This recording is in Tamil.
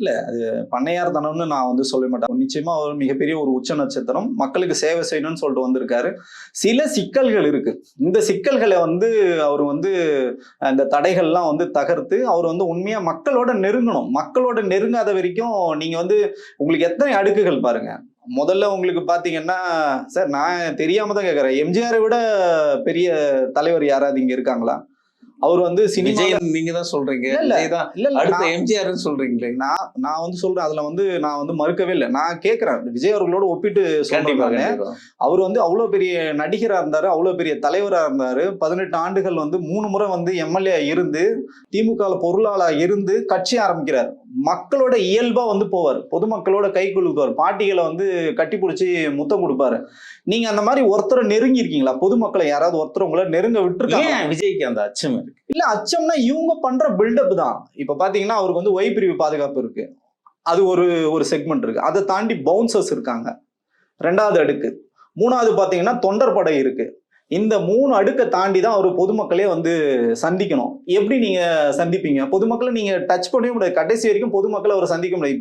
இல்ல அது பண்ணையார் தனம்னு நான் வந்து சொல்ல மாட்டேன். நிச்சயமா அவர் மிகப்பெரிய ஒரு உச்ச நட்சத்திரம். மக்களுக்கு சேவை செய்யணும்னு சொல்லிட்டு வந்திருக்காரு. சில சிக்கல்கள் இருக்கு. இந்த சிக்கல்களை வந்து அவர் வந்து இந்த தடைகள்லாம் வந்து தகர்த்து அவர் வந்து உண்மையா மக்களோட நெருங்கணும். மக்களோட நெருங்காத வரைக்கும் நீங்க வந்து உங்களுக்கு எத்தனை அடுக்குகள் பாருங்க. முதல்ல உங்களுக்கு பாத்தீங்கன்னா, சார் நான் தெரியாம தான் கேட்கிறேன். எம்ஜிஆரை விட பெரிய தலைவர் யாராவது இங்க இருக்காங்களா? அவர் வந்து விஜய் நீங்க தான் சொல்றீங்க. விஜய் தான் அடுத்த எம்ஜிஆர்னு சொல்றீங்களே. நான் வந்து சொல்றேன். அதுல வந்து நான் வந்து மறுக்கவே இல்லை. நான் கேட்கிறேன். விஜய் அவர்களோட ஒப்பிட்டு சொல்றேன். அவர் வந்து அவ்வளவு பெரிய நடிகரா இருந்தாரு, அவ்வளவு பெரிய தலைவரா இருந்தாரு. 18 ஆண்டுகள் வந்து 3 முறை வந்து எம்எல்ஏ இருந்து திமுக பொருளாளர் இருந்து கட்சி ஆரம்பிக்கிறார். மக்களோட இயல்பா வந்து போவார். பொதுமக்களோட கை குலுக்குவார். பாட்டிகளை வந்து கட்டி பிடிச்சி முத்தம் கொடுப்பாரு. நீங்க அந்த மாதிரி ஒருத்தரை நெருங்கி இருக்கீங்களா? பொதுமக்களை யாராவது ஒருத்தர் உங்களை நெருங்க விட்டுருக்காங்க? விஜய்க்கு அந்த அச்சம் இருக்கு. இல்ல அச்சம்னா இவங்க பண்ற பில்டப் தான். இப்ப பாத்தீங்கன்னா அவருக்கு வந்து ஒய் பிரிவு பாதுகாப்பு இருக்கு. அது ஒரு செக்மெண்ட் இருக்கு. அதை தாண்டி பவுன்சர்ஸ் இருக்காங்க. 2வது அடுக்கு. 3வது பாத்தீங்கன்னா தொண்டர் படை இருக்கு. இந்த 3 அடுக்கை தாண்டி தான் அவர் பொதுமக்களே வந்து சந்திக்கணும். எப்படி நீங்க சந்திப்பீங்க? பொதுமக்களை நீங்க டச் பண்ணவே முடியாது. கடைசி வரைக்கும் பொதுமக்களை அவர் சந்திக்க முடியாது.